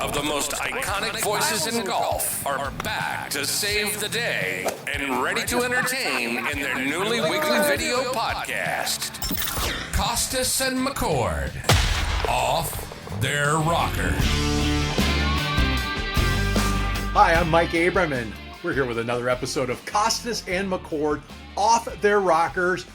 of the most iconic voices in golf are back to save the day and ready to entertain in their newly weekly video podcast. Kostis and McCord, Off Their Rocker. Hi, I'm Mike Abram, and we're here with another episode of Kostis and McCord, Off Their Rockers.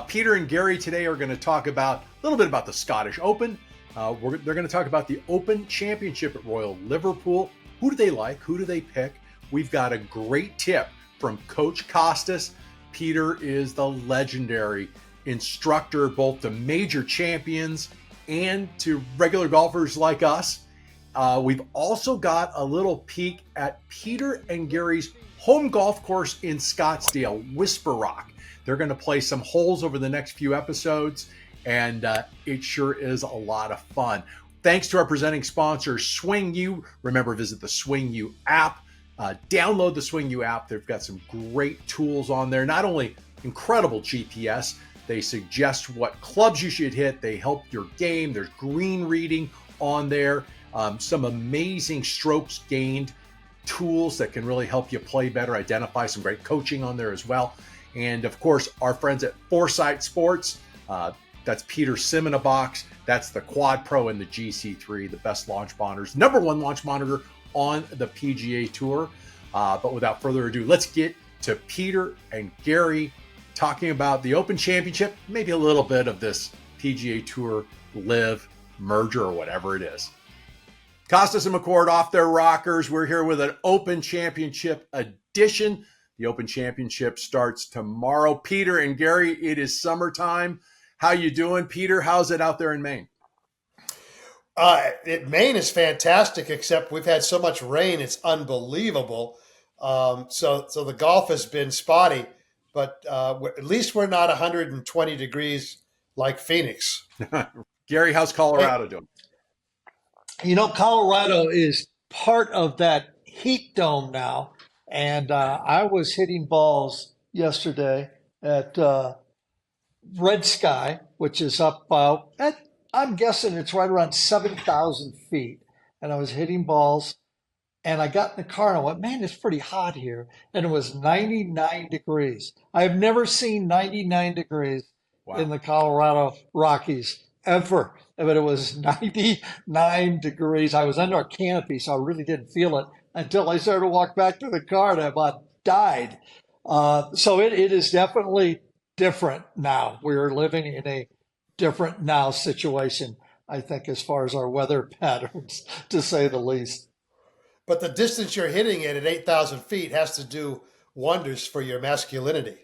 Peter and Gary today are going to talk about a little bit about the Scottish Open. They're going to talk about the Open Championship at Royal Liverpool. Who do they like? Who do they pick? We've got a great tip from Coach Kostis. Peter is the legendary instructor, both to major champions and to regular golfers like us. We've also got a little peek at Peter and Gary's home golf course in Scottsdale, Whisper Rock. They're going to play some holes over the next few episodes, and it sure is a lot of fun. Thanks to our presenting sponsor, Swing U. Remember, visit the Swing U app. Download the Swing U app. They've got some great tools on there. Not only incredible GPS, they suggest what clubs you should hit. They help your game. There's green reading on there. Some amazing strokes gained tools that can really help you play better, identify some great coaching on there as well. And of course, our friends at Foresight Sports, that's Peter Simon-a-Box. That's the Quad Pro and the GC3, the best launch monitors, number one launch monitor on the PGA Tour. But without further ado, let's get to Peter and Gary talking about the Open Championship, maybe a little bit of this PGA Tour Live merger or whatever it is. Kostis and McCord, Off Their Rockers. We're here with an Open Championship edition. The Open Championship starts tomorrow. Peter and Gary, it is summertime. How you doing, Peter? How's it out there in Maine? Maine is fantastic, except we've had so much rain, it's unbelievable. So the golf has been spotty, but at least we're not 120 degrees like Phoenix. Gary, how's Colorado doing? You know, Colorado is part of that heat dome now. And I was hitting balls yesterday at Red Sky, which is up I'm guessing it's right around 7,000 feet. And I was hitting balls, and I got in the car and I went, man, it's pretty hot here. And it was 99 degrees. I've never seen 99 degrees in the Colorado Rockies ever. But it was 99 degrees. I was under a canopy, so I really didn't feel it until I started to walk back to the car, and I about died. So it is definitely different now. We're living in a different now situation, I think, as far as our weather patterns, to say the least. But the distance you're hitting it at 8,000 feet has to do wonders for your masculinity.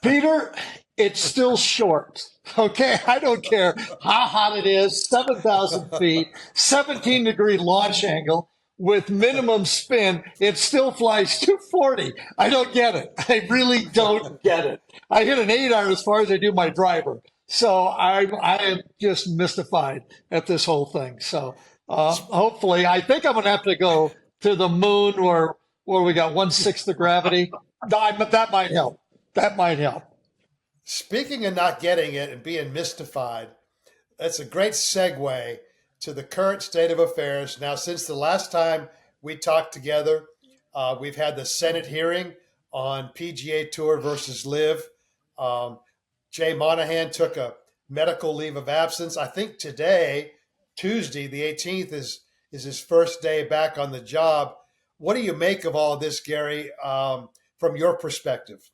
Peter, it's still short. Okay, I don't care how hot it is, 7,000 feet, 17-degree launch angle with minimum spin, it still flies 240. I don't get it. I really don't get it. I hit an 8-iron as far as I do my driver. So I am just mystified at this whole thing. So hopefully, I think I'm going to have to go to the moon where we got 1/6 the gravity. That might help. That might help. Speaking of not getting it and being mystified, that's a great segue to the current state of affairs. Now, since the last time we talked together, we've had the Senate hearing on PGA Tour versus Live. Jay Monahan took a medical leave of absence. I think today, Tuesday, the 18th, is his first day back on the job. What do you make of all this, Gary, from your perspective?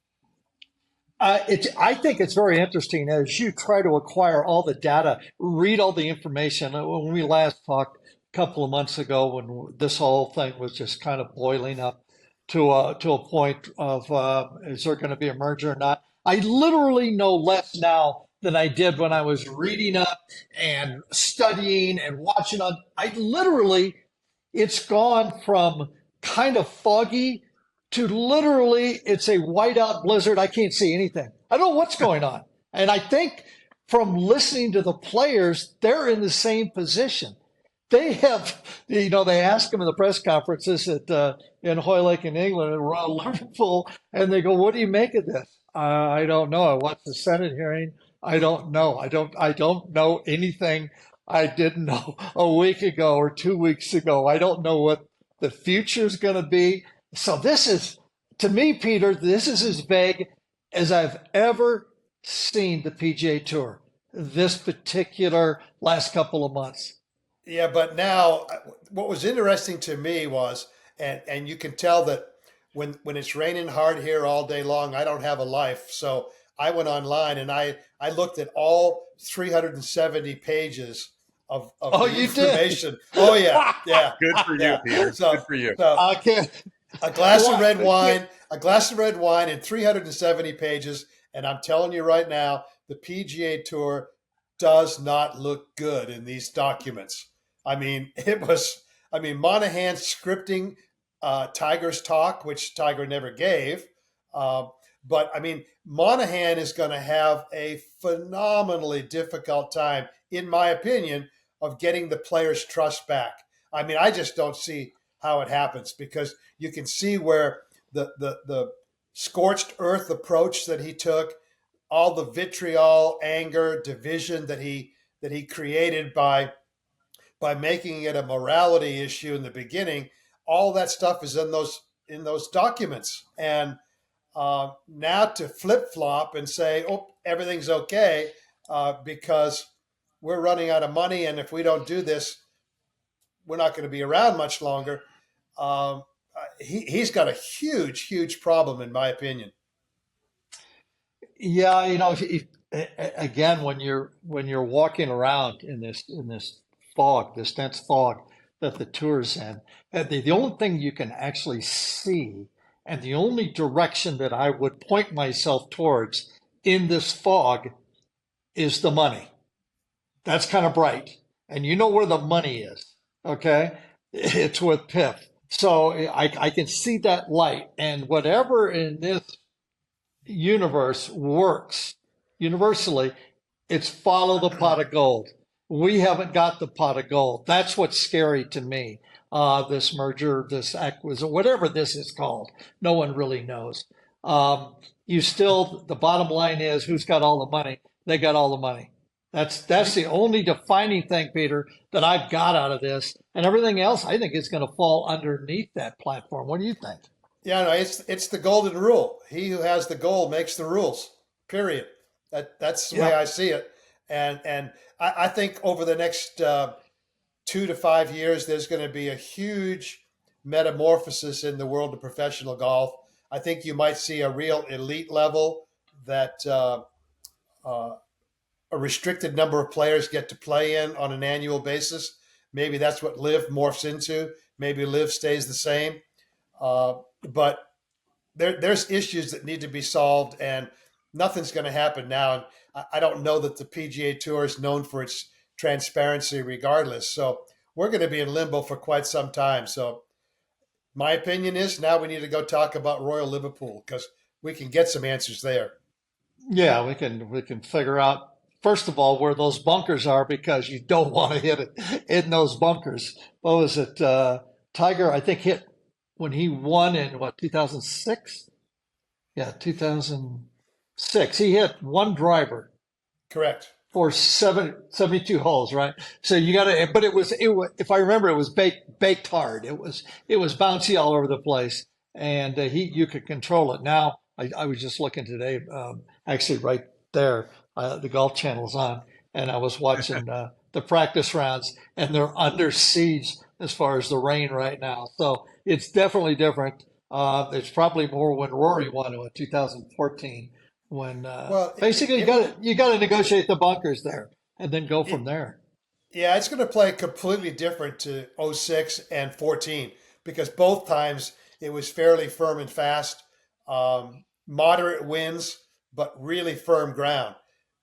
I think it's very interesting as you try to acquire all the data, read all the information. When we last talked a couple of months ago, when this whole thing was just kind of boiling up to a point of is there going to be a merger or not? I literally know less now than I did when I was reading up and studying and watching on. It's gone from kind of foggy to literally, it's a whiteout blizzard. I can't see anything. I don't know what's going on. And I think from listening to the players, they're in the same position. They have, they ask them in the press conferences in Hoylake in England and Royal Liverpool, and they go, what do you make of this? I don't know. I watched the Senate hearing. I don't know. I don't know anything I didn't know a week ago or 2 weeks ago. I don't know what the future is going to be. So this is, to me, Peter, this is as vague as I've ever seen the PGA Tour this particular last couple of months. Yeah, but now what was interesting to me was, and you can tell that when it's raining hard here all day long, I don't have a life. So I went online and I looked at all 370 pages of Oh, the you did? information. Oh yeah, yeah, Good for you, yeah. Peter. So, Good for you. so I can't. a glass of red wine, and 370 pages. And I'm telling you right now, the PGA Tour does not look good in these documents. I mean, Monahan scripting Tiger's talk, which Tiger never gave. Uh, but I mean, Monahan is going to have a phenomenally difficult time, in my opinion, of getting the players' trust back. I mean, I just don't see how it happens because you can see where the scorched earth approach that he took, all the vitriol, anger, division that he created by making it a morality issue in the beginning, all that stuff is in those documents. And now to flip flop and say, "Oh, everything's okay," because we're running out of money, and if we don't do this, we're not going to be around much longer. Um, he's got a huge problem, in my opinion. Yeah, again, when you're walking around in this fog, this dense fog that the tour's in, the only thing you can actually see, and the only direction that I would point myself towards in this fog is the money. That's kind of bright, and you know where the money is. Okay, it's with PIF. So I can see that light, and whatever in this universe works universally, it's follow the pot of gold. We haven't got the pot of gold. That's what's scary to me. This merger, this acquisition, whatever this is called, no one really knows. The bottom line is who's got all the money? They got all the money. That's the only defining thing, Peter, that I've got out of this. And everything else, I think, is going to fall underneath that platform. What do you think? Yeah, no, it's the golden rule. He who has the gold makes the rules. Period. That's the way Yeah. I see it. And I think over the next 2 to 5 years, there's going to be a huge metamorphosis in the world of professional golf. I think you might see a real elite level that uh, a restricted number of players get to play in on an annual basis. Maybe that's what Live morphs into. Maybe Live stays the same. But there's issues that need to be solved, and nothing's going to happen now. And I don't know that the PGA Tour is known for its transparency regardless. So we're going to be in limbo for quite some time. So my opinion is now we need to go talk about Royal Liverpool because we can get some answers there. Yeah, we can figure out first of all where those bunkers are because you don't want to hit it in those bunkers. What was it? Tiger, I think, hit when he won in what 2006? Yeah, 2006. He hit one driver Correct. for 72 holes, right? So you got to, but it was, if I remember, it was baked hard. It was bouncy all over the place, and you could control it. Now, I was just looking today, actually right there, the Golf Channel's on, and I was watching the practice rounds, and they're under siege as far as the rain right now. So it's definitely different. It's probably more when Rory won in 2014 when Well, basically you got to negotiate the bunkers there and then go from there. yeah, it's going to play completely different to '06 and 14 because both times it was fairly firm and fast, moderate winds, but really firm ground.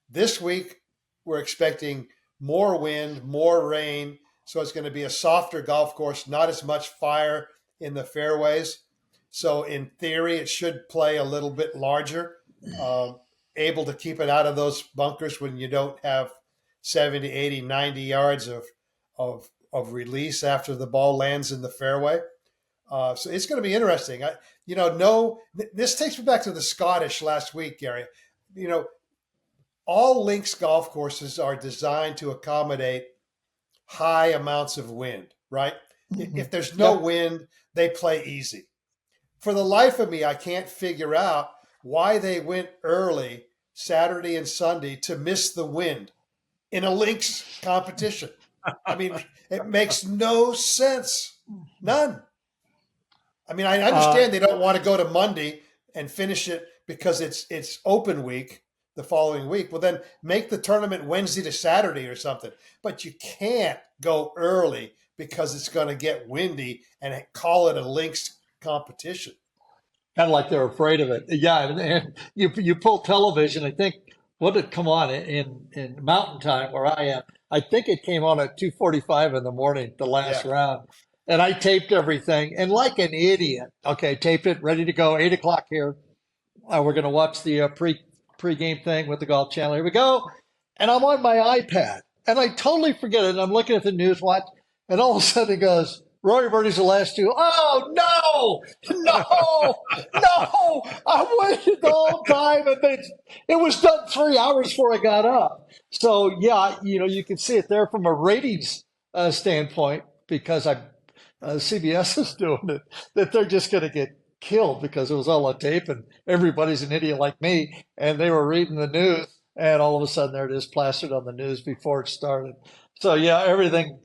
This week, we're expecting more wind, more rain. So it's going to be a softer golf course, not as much fire in the fairways. So in theory, it should play a little bit larger, able to keep it out of those bunkers when you don't have 70, 80, 90 yards of release after the ball lands in the fairway. So it's going to be interesting. This takes me back to the Scottish last week, Gary. You know, all links golf courses are designed to accommodate high amounts of wind, right? Mhm. If there's no Yep. wind, they play easy. For the life of me, I can't figure out why they went early Saturday and Sunday to miss the wind in a links competition. I mean, it makes no sense. None. I mean, I Uh, understand they don't want to go to Monday and finish it because it's open week the following week. Well, then make the tournament Wednesday to Saturday or something. But you can't go early because it's going to get windy and call it a links competition. Kind of like they're afraid of it. Yeah, and you pull television. I think what did come on in Mountain Time where I am. I think it came on at 2:45 in the morning, the last Yeah. round, and I taped everything. And like an idiot, okay, taped it, ready to go. 8 o'clock here. We're going to watch the pre-game thing with the Golf Channel. Here we go. And I'm on my iPad, and I totally forget it. And I'm looking at the news watch, and all of a sudden it goes, Rory Birdie's the last two. Oh, no. I waited the whole time, and it was done 3 hours before I got up. So, yeah, you can see it there from a ratings standpoint because CBS is doing it, that they're just going to get killed because it was all on tape and everybody's an idiot like me and they were reading the news and all of a sudden there it is plastered on the news before it started. So yeah, everything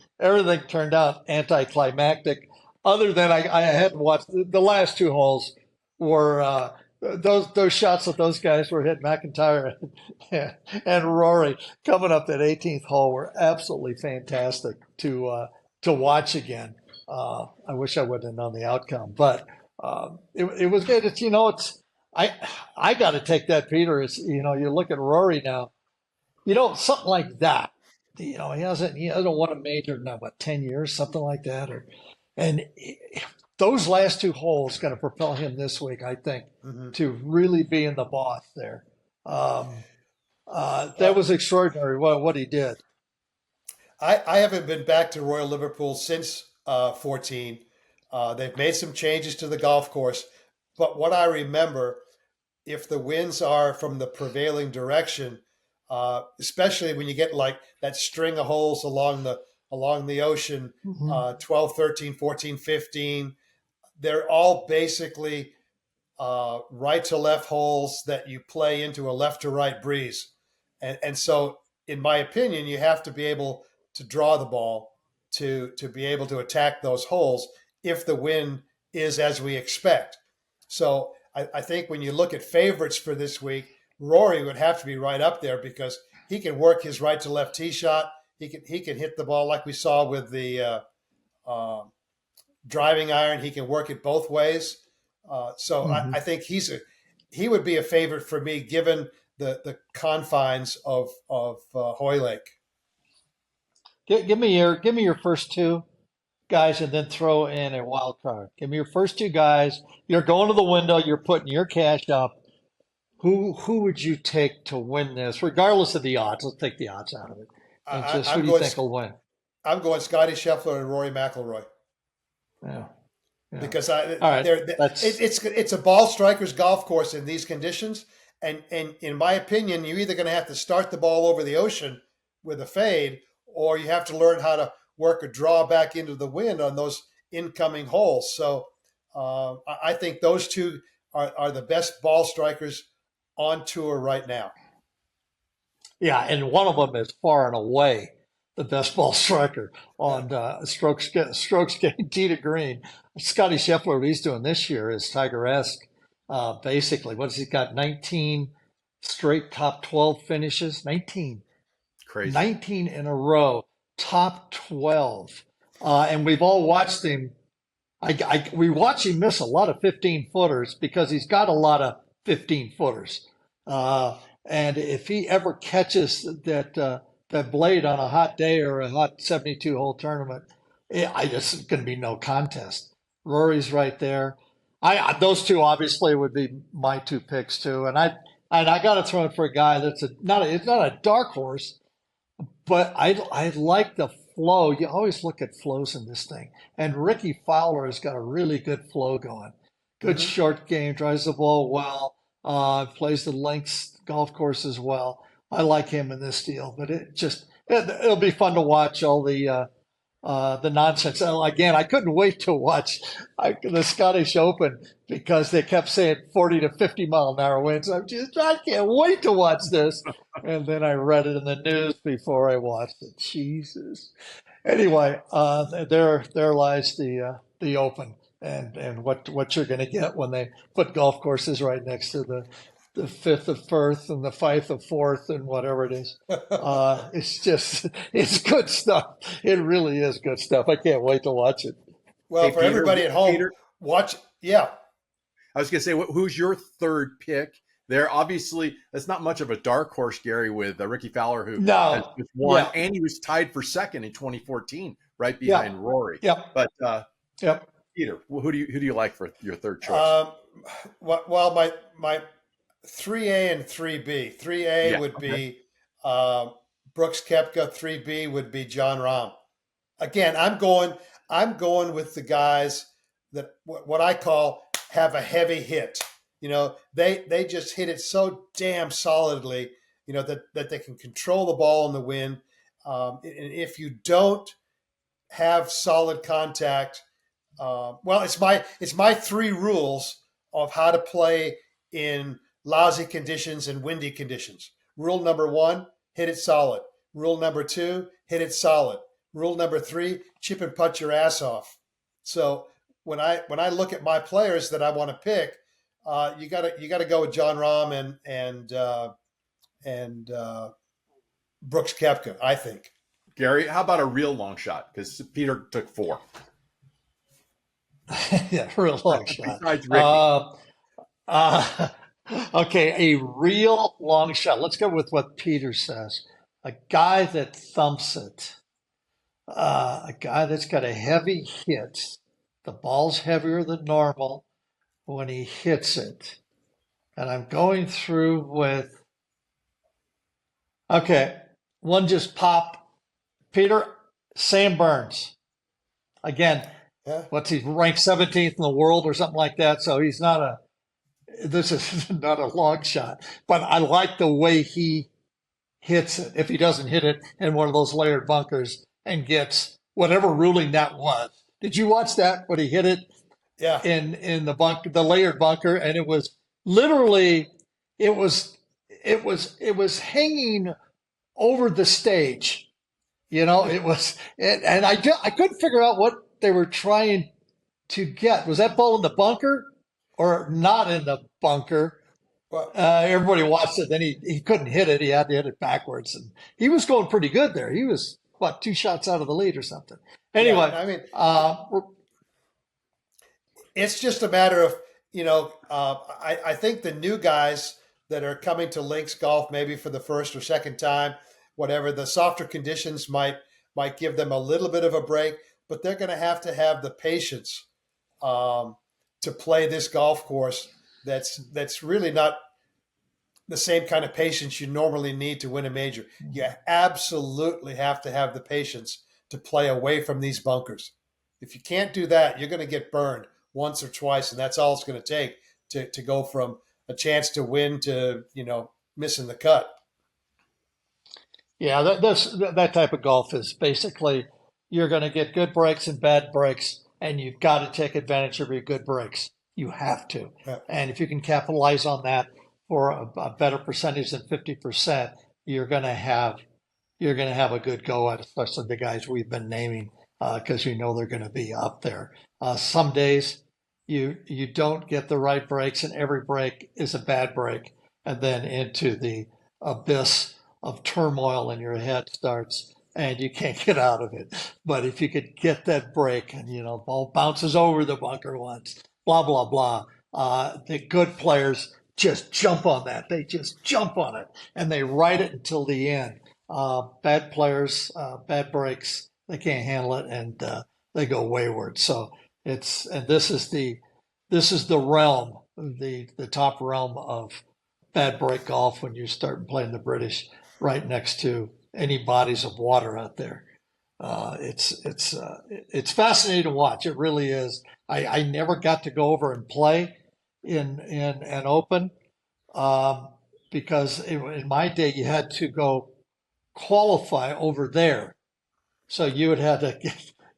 turned out anticlimactic. Other than I hadn't watched the last two holes were those shots that those guys were hitting McIntyre and Rory coming up that 18th hole were absolutely fantastic to watch again. I wish I would have known the outcome, but it was good. I I got to take that, Peter. You look at Rory now. Something like that. He hasn't won a major in what 10 years, something like that, and those last two holes going to propel him this week, I think, Mm-hmm. to really be in the boss there. Um, that Well, was extraordinary what he did. I haven't been back to Royal Liverpool since 14. They've made some changes to the golf course, but what I remember, if the winds are from the prevailing direction, especially when you get like that string of holes along the ocean, Mhm. 12, 13, 14, 15, they're all basically right to left holes that you play into a left to right breeze. And so, in my opinion, you have to be able to draw the ball to be able to attack those holes if the wind is as we expect. So I think when you look at favorites for this week, Rory would have to be right up there because he can work his right to left tee shot. He can hit the ball like we saw with the uh, driving iron. He can work it both ways. So I, Mhm. I think he would be a favorite for me given the confines of Hoylake. Give me your first two guys and then throw in a wild card. Give me your first two guys. You're going to the window. You're putting your cash up. Who would you take to win this, regardless of the odds? Let's take the odds out of it, and I, just who I'm do you going. think will win? I'm going Scotty Scheffler and Rory McIlroy Yeah, yeah. because All right, that's it's a ball striker's golf course in these conditions, and in my opinion, you're either going to have to start the ball over the ocean with a fade, or you have to learn how to work a draw back into the wind on those incoming holes. So I think those two are the best ball strikers on tour right now. yeah, and one of them is far and away the best ball striker Yeah. on strokes getting tee to green. Scotty Scheffler, what he's doing this year is Tiger-esque. Basically, what has he got? 19 straight top 12 finishes. 19. Crazy. 19 in a row, top 12. And we've all watched him. We watch him miss a lot of 15 footers because he's got a lot of 15 footers. And if he ever catches that blade on a hot day or a hot 72 hole tournament, it's going to be no contest. Rory's right there. Those two obviously would be my two picks too. And I got to throw in for a guy that's it's not a dark horse, but I like the flow. You always look at flows in this thing. And Ricky Fowler has got a really good flow going. Good Hmm. short game, drives the ball well, plays the links golf course as well. I like him in this deal, but it'll be fun to watch all the the nonsense. Again, I couldn't wait to watch the Scottish Open because they kept saying 40 to 50 mile an hour winds. I can't wait to watch this. And then I read it in the news before I watched it. Jesus. Anyway, there lies the Open and what you're going to get when they put golf courses right next to the fifth of Firth and the Fife of Fourth and whatever it is. It's good stuff. It really is good stuff. I can't wait to watch it. Well, Hey, for Peter, everybody at home, Peter, watch. Yeah. I was going to say, who's your third pick? There, obviously, that's not much of a dark horse, Gary, with Ricky Fowler, who has No. just won, Yeah. and he was tied for second in 2014, right behind Rory. Yep. But Yep. Peter, who do you like for your third choice? Well, my 3A and 3B. 3A would be Brooks Koepka. 3B would be John Rahm. Again, I'm going with the guys that what I call have a heavy hit. You know, they just hit it so damn solidly, you know, that they can control the ball in the wind. And if you don't have solid contact, well, it's my three rules of how to play in lousy conditions and windy conditions. Rule number 1, hit it solid. Rule number 2, hit it solid. Rule number 3, chip and putt your ass off. So when I look at my players that I want to pick, you gotta go with John Rahm and Brooks Koepka, I think. Gary, how about a real long shot? Because Peter took 4. Yeah, real long shot. Besides Ricky. Okay, a real long shot. Let's go with what Peter says. A guy that thumps it. A guy that's got a heavy hit. The ball's heavier than normal when he hits it. And I'm going through with, okay, one just popped. Peter, Sam Burns. Again, what's he ranked 17th in the world or something like that? So he's not this is not a long shot, but I like the way he hits it. If he doesn't hit it in one of those layered bunkers and gets whatever ruling that was. Did you watch that when he hit it? Yeah. In the layered bunker, and it was literally, it was hanging over the stage. You know, it was, and I couldn't figure out what they were trying to get. Was that ball in the bunker or not in the bunker? Well, Everybody watched it. Then he couldn't hit it. He had to hit it backwards, and he was going pretty good there. He was 2 shots out of the lead or something. Anyway, yeah, I mean, it's just a matter of, you know, I think the new guys that are coming to links golf, maybe for the first or second time, whatever, the softer conditions might give them a little bit of a break, but they're going to have the patience to play this golf course. That's really not the same kind of patience you normally need to win a major. You absolutely have to have the patience to play away from these bunkers. If you can't do that, you're going to get burned once or twice, and that's all it's going to take to go from a chance to win to, you know, missing the cut. yeah, that type of golf is basically you're going to get good breaks and bad breaks, and you've got to take advantage of your good breaks. You have to, Yeah. and if you can capitalize on that for a better percentage than 50%, you're going to have a good go at, especially the guys we've been naming, because you know they're going to be up there. Some days you don't get the right breaks, and every break is a bad break, and then into the abyss of turmoil in your head starts, and you can't get out of it. But if you could get that break, and you know, ball bounces over the bunker once, blah blah blah, the good players just jump on that. They just jump on it, and they ride it until the end. Bad players, bad breaks, they can't handle it, and they go wayward. So this is the realm, the top realm of bad break golf when you start playing the British right next to any bodies of water out there. It's fascinating to watch. It really is. I never got to go over and play in an open because in my day you had to go qualify over there. So you would have to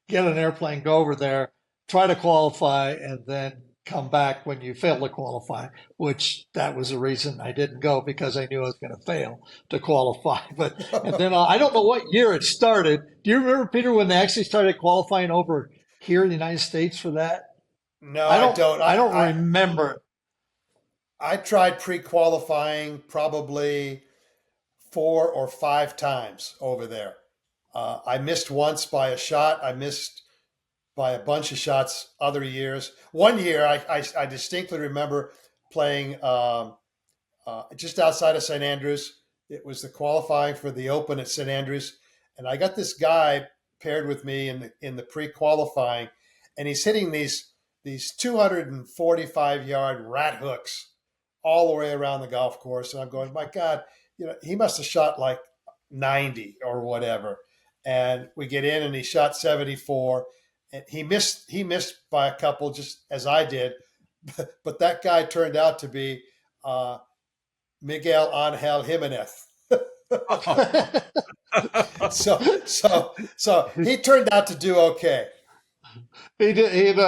get an airplane, go over there, try to qualify, and then come back when you fail to qualify, which that was the reason I didn't go, because I knew I was going to fail to qualify. But and then I don't know what year it started. Do you remember, Peter, when they actually started qualifying over here in the United States for that? No, I don't. I don't remember. I tried pre-qualifying probably 4 or 5 times over there. I missed once by a shot. I missed by a bunch of shots other years. One year, I distinctly remember playing just outside of St. Andrews. It was the qualifying for the Open at St. Andrews, and I got this guy paired with me in the pre-qualifying, and he's hitting these 245-yard rat hooks all the way around the golf course, and I'm going, my God, he must have shot like 90 or whatever. And we get in, and he shot 74. And he missed by a couple, just as I did. But that guy turned out to be Miguel Angel Jimenez. so he turned out to do okay. He did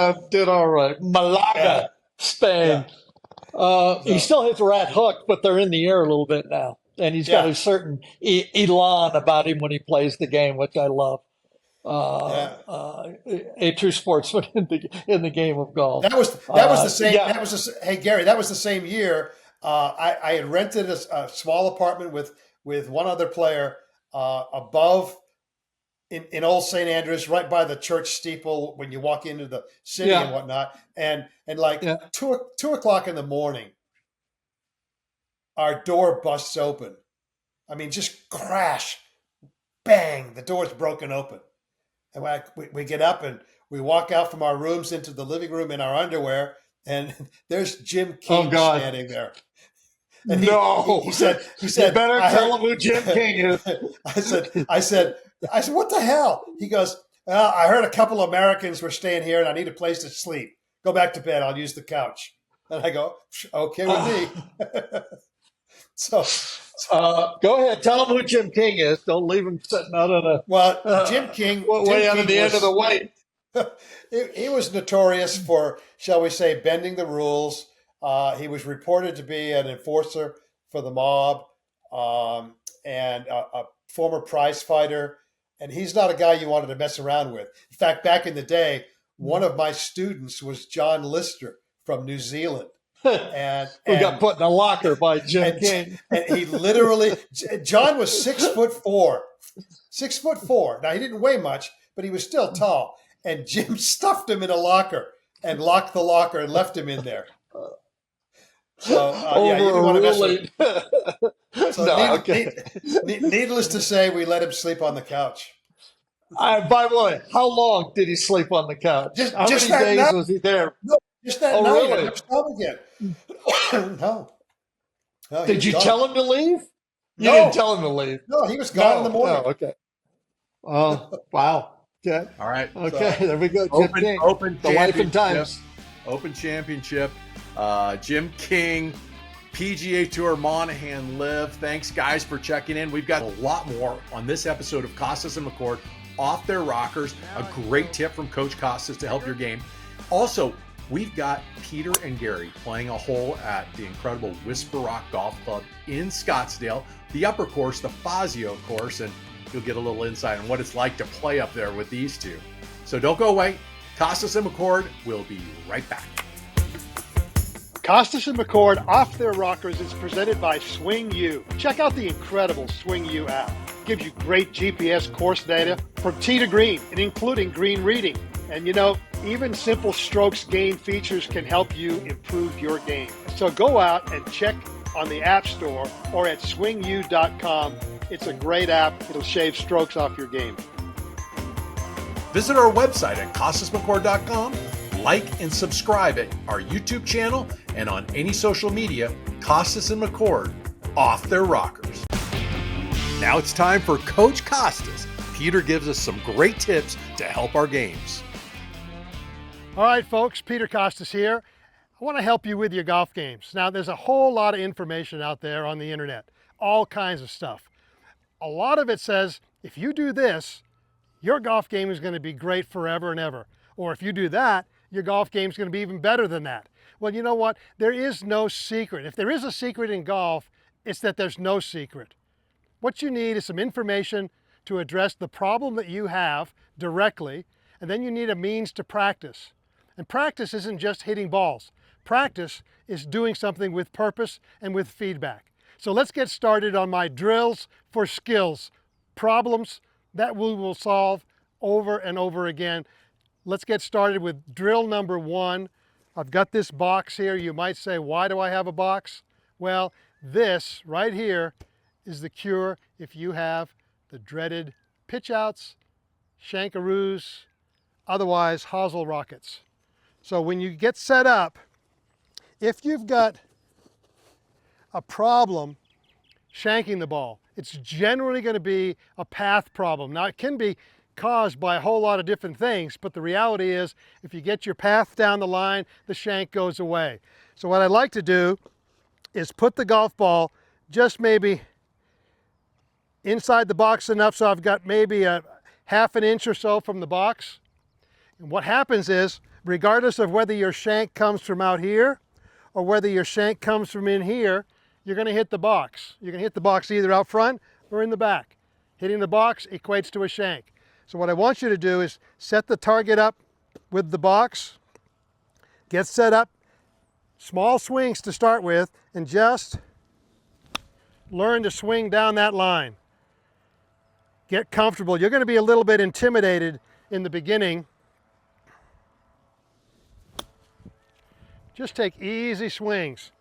all right. Malaga, Spain. Yeah. He still hits a rat hook, but they're in the air a little bit now. And he's got a certain elan about him when he plays the game, which I love. A true sportsman in the game of golf. That was the same. Yeah. Hey Gary, that was the same year. I had rented a small apartment with one other player above in Old St. Andrews, right by the church steeple when you walk into the city and whatnot. And like 2 o'clock in the morning, our door busts open. I mean, just crash, bang, the door's broken open. And we get up and we walk out from our rooms into the living room in our underwear, and there's Jim King standing there. And he said, you better tell him who Jim King is. I said, what the hell? He goes, well, I heard a couple Americans were staying here and I need a place to sleep. Go back to bed. I'll use the couch. And I go, okay with me. So go ahead. Tell him who Jim King is. Don't leave him sitting out on a Jim King way out at the end of the way. He was notorious for, shall we say, bending the rules. He was reported to be an enforcer for the mob and a former prize fighter. And he's not a guy you wanted to mess around with. In fact, back in the day, one of my students was John Lister from New Zealand. And got put in a locker by Jim King. And he literally, John was 6'4". 6'4". Now, he didn't weigh much, but he was still tall. And Jim stuffed him in a locker and locked the locker and left him in there. So, you didn't want to mess with him. So needless to say, we let him sleep on the couch. By the way, how long did he sleep on the couch? How many days was he there? No, just that night. Really? I never saw him again. No. Did you tell him to leave? You No. didn't tell him to leave. No, he was gone in the morning. Oh, okay. Oh, wow. Okay. All right. Okay, there we go. Open the life and times. Open Championship. Jim King, PGA Tour, Monahan Live. Thanks, guys, for checking in. We've got a lot more on this episode of Kostis and McCord off their rockers. A great tip from Coach Kostis to help your game. Also, we've got Peter and Gary playing a hole at the incredible Whisper Rock Golf Club in Scottsdale, the upper course, the Fazio course, and you'll get a little insight on what it's like to play up there with these two. So don't go away. Kostis and McCord will be right back. Kostis and McCord Off Their Rockers is presented by Swing U. Check out the incredible Swing U app. It gives you great GPS course data from tee to green, and including green reading. And even simple strokes gain features can help you improve your game. So go out and check on the App Store or at swingu.com. It's a great app. It'll shave strokes off your game. Visit our website at kostismccord.com. Like and subscribe at our YouTube channel and on any social media, Kostis and McCord, Off Their Rockers. Now it's time for Coach Kostis. Peter gives us some great tips to help our games. All right, folks, Peter Kostis here. I want to help you with your golf games. Now, there's a whole lot of information out there on the internet, all kinds of stuff. A lot of it says, if you do this, your golf game is going to be great forever and ever. Or if you do that, your golf game is going to be even better than that. Well, you know what? There is no secret. If there is a secret in golf, it's that there's no secret. What you need is some information to address the problem that you have directly, and then you need a means to practice. And practice isn't just hitting balls. Practice is doing something with purpose and with feedback. So let's get started on my drills for skills, problems that we will solve over and over again. Let's get started with drill number 1. I've got this box here. You might say, why do I have a box? Well, this right here is the cure if you have the dreaded pitch outs, shankaroos, otherwise hosel rockets. So when you get set up, if you've got a problem shanking the ball, it's generally going to be a path problem. Now it can be caused by a whole lot of different things, but the reality is if you get your path down the line, the shank goes away. So what I like to do is put the golf ball just maybe inside the box enough so I've got maybe a half an inch or so from the box. And what happens is, regardless of whether your shank comes from out here or whether your shank comes from in here, you're going to hit the box. You're going to hit the box either out front or in the back. Hitting the box equates to a shank. So what I want you to do is set the target up with the box, get set up, small swings to start with, and just learn to swing down that line. Get comfortable. You're going to be a little bit intimidated in the beginning. Just take easy swings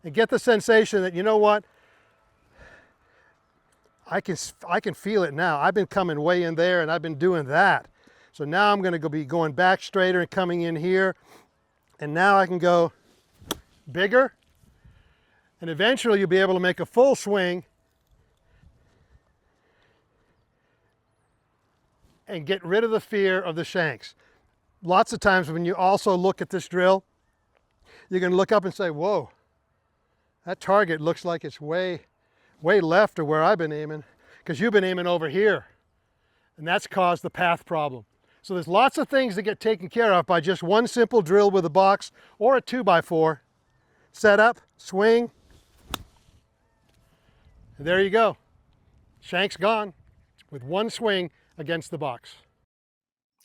and get the sensation that, you know what, I can feel it now. I've been coming way in there and I've been doing that. So now I'm going to be going back straighter and coming in here. And now I can go bigger. And eventually you'll be able to make a full swing and get rid of the fear of the shanks. Lots of times when you also look at this drill, you're going to look up and say, whoa, that target looks like it's way left of where I've been aiming, because you've been aiming over here. And that's caused the path problem. So there's lots of things that get taken care of by just one simple drill with a box or a 2x4. Set up, swing, and there you go. Shank's gone with one swing against the box.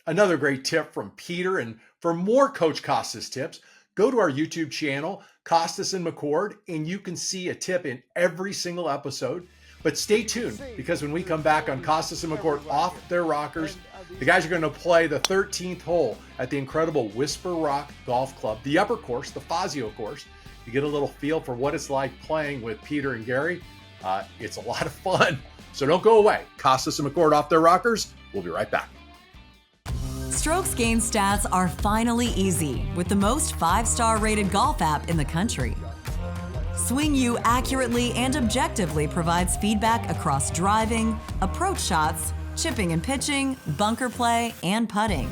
Another great tip from Peter. And for more Coach Kostis tips, go to our YouTube channel, Kostis and McCord, and you can see a tip in every single episode. But stay tuned, because when we come back on Kostis and McCord Off Their Rockers, the guys are going to play the 13th hole at the incredible Whisper Rock Golf Club, the upper course, the Fazio course. You get a little feel for what it's like playing with Peter and Gary. It's a lot of fun. So don't go away. Kostis and McCord Off Their Rockers. We'll be right back. Strokes gain stats are finally easy with the most 5-star rated golf app in the country. Swing U accurately and objectively provides feedback across driving, approach shots, chipping and pitching, bunker play, and putting.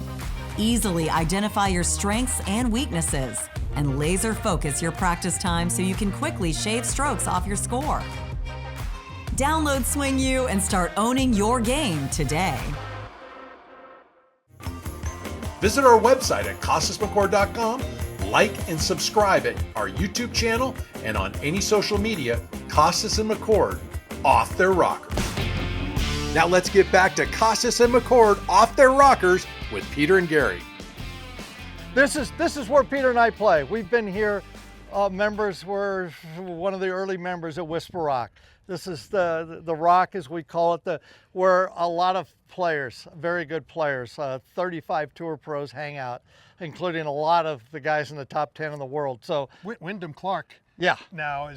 Easily identify your strengths and weaknesses and laser focus your practice time so you can quickly shave strokes off your score. Download Swing U and start owning your game today. Visit our website at KostisMcCord.com, like and subscribe at our YouTube channel, and on any social media, Kostis and McCord Off Their Rockers. Now let's get back to Kostis and McCord Off Their Rockers with Peter and Gary. This is where Peter and I play. We've been here, members were one of the early members at Whisper Rock. This is the rock, as we call it, where a lot of players, very good players, 35 tour pros hang out, including a lot of the guys in the top 10 in the world. So Wyndham Clark, yeah, now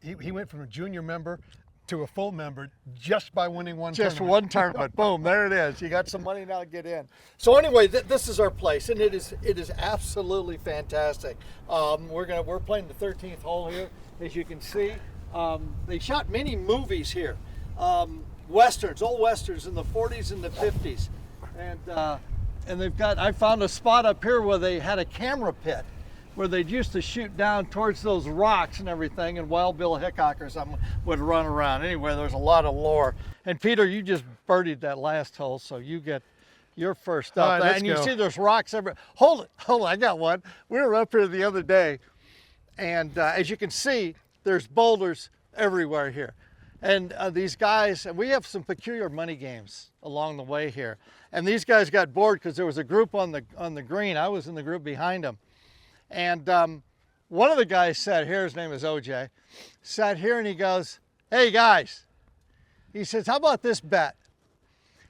he went from a junior member to a full member just by winning one just tournament. one tournament. Boom, there it is. You got some money now to get in. So anyway, this is our place, and it is absolutely fantastic. We're playing the 13th hole here, as you can see. They shot many movies here, westerns, old westerns in the 40s and the 50s, and they've got. I found a spot up here where they had a camera pit. where they used to shoot down towards those rocks and everything, and Wild Bill Hickok or something would run around. Anyway, there's a lot of lore. And Peter, you just birdied that last hole, so you get your first up. All right, let's and you go. see there's rocks everywhere. Hold it, I got one. We were up here the other day, and as you can see, there's boulders everywhere here. And these guys, and we have some peculiar money games along the way here. And these guys got bored because there was a group on the green. I was in the group behind them. And one of the guys sat here, his name is OJ, sat here and he goes, "Hey guys," he says, "how about this bet?"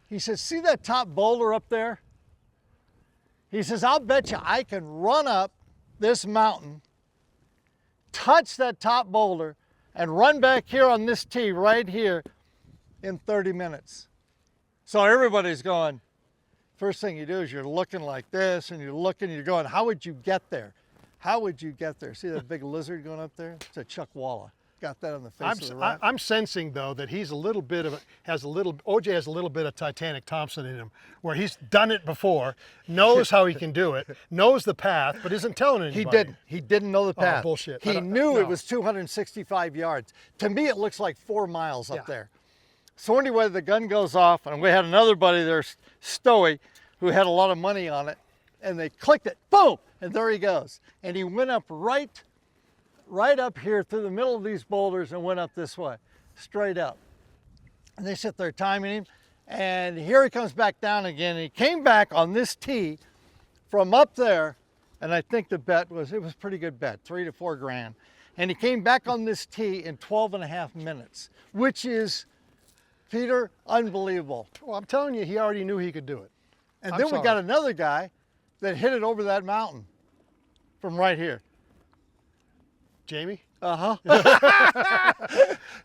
He says, "See that top boulder up there?" He says, "I'll bet you I can run up this mountain, touch that top boulder, and run back here on this tee right here in 30 minutes. So everybody's going, first thing you do is you're looking like this, and you're going, how would you get there? How would you get there? See that big lizard going up there? It's a Chuck Walla. Got that on the face of the rock. I'm sensing though that he's OJ has a little bit of Titanic Thompson in him, where he's done it before, knows how he can do it, knows the path, but isn't telling anybody. He didn't know the path. Oh, bullshit. He knew it was 265 yards. To me, it looks like 4 miles up there. So anyway, the gun goes off, and we had another buddy there, Stoey, who had a lot of money on it, and they clicked it, boom, and there he goes. And he went up right up here through the middle of these boulders and went up this way, straight up. And they sit there timing him, and here he comes back down again. And he came back on this tee from up there, and I think the bet was, it was a pretty good bet, 3 to 4 grand. And he came back on this tee in 12 and a half minutes, which is, Peter, unbelievable. Well, I'm telling you, he already knew he could do it. And then we got another guy that hit it over that mountain from right here. Jamie? Uh-huh.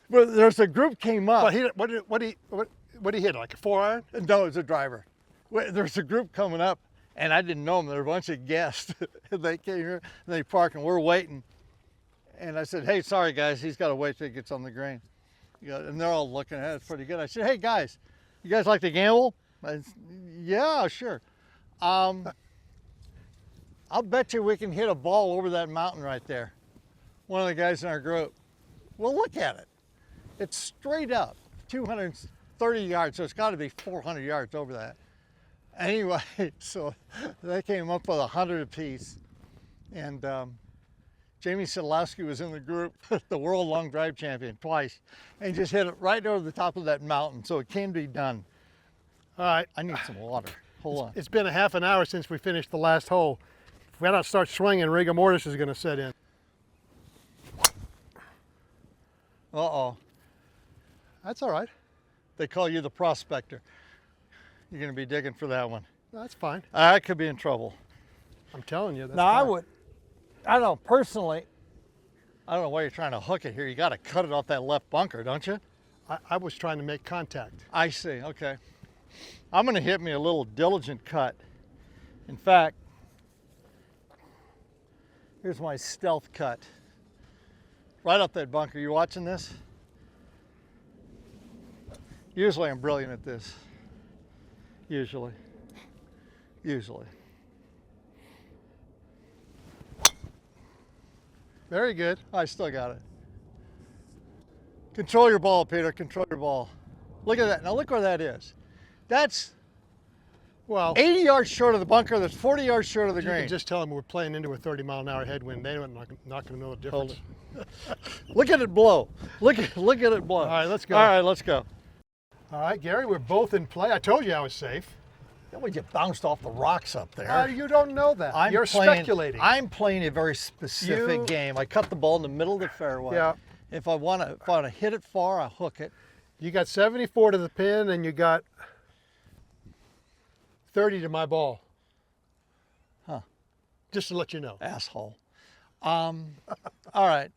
But there's a group came up. But what did he hit, like a 4-iron? No, it's a driver. There's a group coming up, and I didn't know them. There were a bunch of guests. They came here, and they parked, and we're waiting. And I said, "Hey, sorry, guys, he's got to wait till he gets on the green." And they're all looking at it. It's pretty good. I said, "Hey, guys, you guys like to gamble?" I said, "Yeah, sure. I'll bet you we can hit a ball over that mountain right there." One of the guys in our group, well, look at it. It's straight up, 230 yards, so it's got to be 400 yards over that. Anyway, so they came up with 100 apiece. And Jamie Sadlowski was in the group, the world long drive champion, twice, and just hit it right over the top of that mountain, so it can be done. All right. I need some water. Hold on. It's been a half an hour since we finished the last hole. If we don't start swinging, rigor mortis is going to set in. Uh-oh. That's all right. They call you the prospector. You're going to be digging for that one. That's fine. I could be in trouble. I'm telling you. That's Now, fine. I don't know, personally, I don't know why you're trying to hook it here. You got to cut it off that left bunker, don't you? I was trying to make contact. I see, okay. I'm going to hit me a little diligent cut. In fact, here's my stealth cut. Right up that bunker. You watching this? Usually I'm brilliant at this. Usually. Very good. I still got it. Control your ball, Peter. Control your ball. Look at that. Now look where that is. That's Well, 80 yards short of the bunker. That's 40 yards short of the you green. can just tell them we're playing into a 30-mile-an-hour headwind. They're not going to know the difference. Look at it blow. Look at it blow. All right, let's go. All right, let's go. All right, Gary, we're both in play. I told you I was safe. Well, you bounced off the rocks up there. You don't know that. You're speculating. I'm playing a very specific game. I cut the ball in the middle of the fairway. Yeah. If I want to hit it far, I hook it. You got 74 to the pin, and you got 30 to my ball. Huh. Just to let you know. Asshole. All right.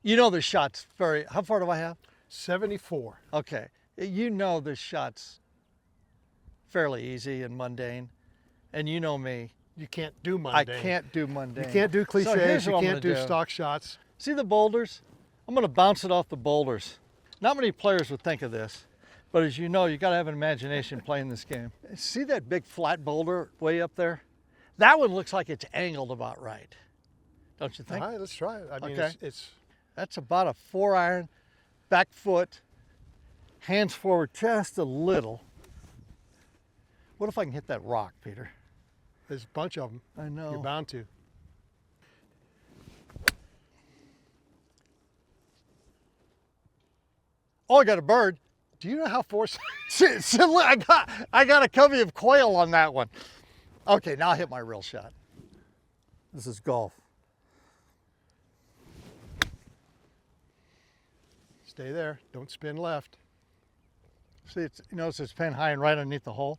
You know the shot's very, how far do I have? 74. Okay. You know the shot's fairly easy and mundane. And you know me. You can't do mundane. I can't do mundane. You can't do cliches. So here's You what I'm can't do gonna stock shots. See the boulders? I'm going to bounce it off the boulders. Not many players would think of this, but as you know, you got to have an imagination playing this game. See that big flat boulder way up there? That one looks like it's angled about right. Don't you think? All right, let's try it. I mean, Okay. it's That's about a 4-iron, back foot, hands forward just a little. What if I can hit that rock, Peter? there's a bunch of them. I know. You're bound to. Oh, I got a bird. Do you know how force? I got a covey of quail on that one. Okay, now I'll hit my real shot. This is golf. Stay there. Don't spin left. See, you notice it's pinned high and right underneath the hole.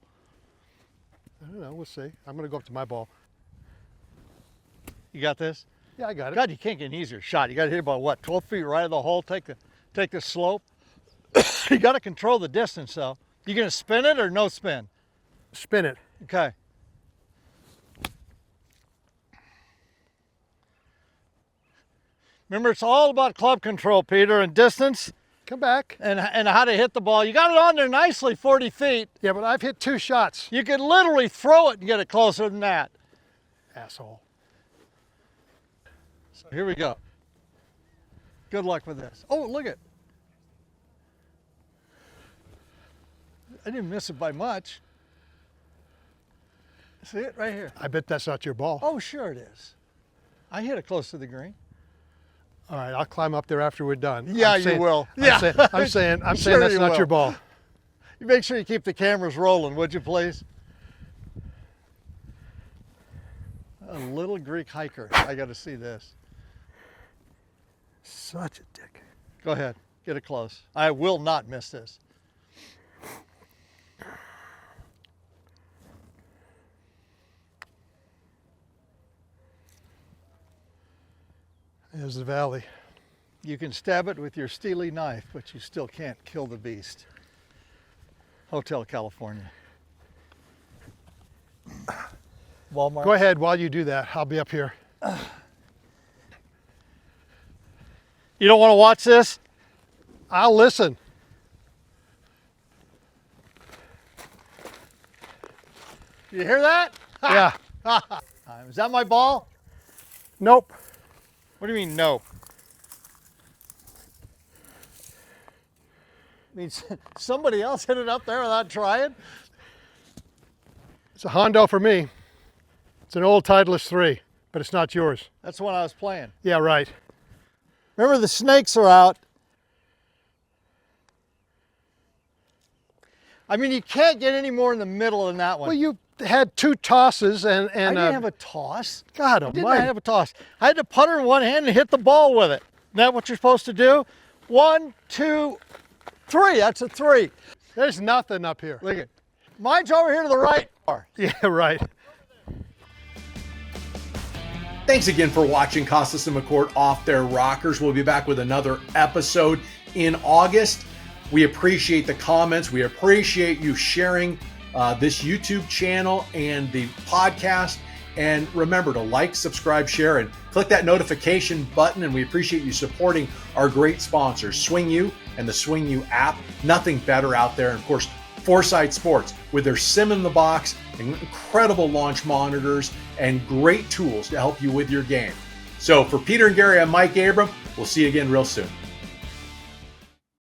I don't know. We'll see. I'm going to go up to my ball. You got this? Yeah, I got it. God, you can't get an easier shot. You got to hit about what, 12 feet right of the hole. Take the slope. You got to control the distance, though. You gonna spin it or no spin? Spin it. Okay. Remember, it's all about club control, Peter, and distance, Come back. and how to hit the ball. You got it on there nicely, 40 feet. Yeah, but I've hit 2 shots. You could literally throw it and get it closer than that. Asshole. So here we go. Good luck with this. Oh, look it. I didn't miss it by much. See it right here? I bet that's not your ball. Oh, sure it is. I hit it close to the green. All right, I'll climb up there after we're done. Yeah, I'm you saying- will. I'm Yeah. saying, I'm saying Sure that's you not will. your ball. You make sure you keep the cameras rolling, would you please? A little Greek hiker. I got to see this. Such a dick. Go ahead. Get it close. I will not miss this. There's the valley. You can stab it with your steely knife, but you still can't kill the beast. Hotel California. Walmart. Go ahead while you do that. I'll be up here. You don't want to watch this? I'll listen. You hear that? Yeah. Is that my ball? Nope. What do you mean, no? Means somebody else hit it up there without trying? It's a Hondo for me. It's an old Titleist 3, but it's not yours. That's the one I was playing. Yeah, right. Remember, the snakes are out. I mean, you can't get any more in the middle than that one. Well, you had 2 tosses and I didn't have a toss. God I did not almighty. have a toss. I had the putter in one hand and hit the ball with it. Isn't that what you're supposed to do? 1, 2, 3. That's a 3. There's nothing up here. Look at mine's over here to the right. Yeah, right. Thanks again for watching Kostis and McCord Off Their Rockers. We'll be back with another episode in August. We appreciate the comments. We appreciate you sharing this YouTube channel and the podcast. And remember to like, subscribe, share, and click that notification button. And we appreciate you supporting our great sponsors, Swing U and the Swing U app. Nothing better out there. And of course, Foresight Sports with their sim in the box, incredible launch monitors, and great tools to help you with your game. So for Peter and Gary, I'm Mike Abram. We'll see you again real soon.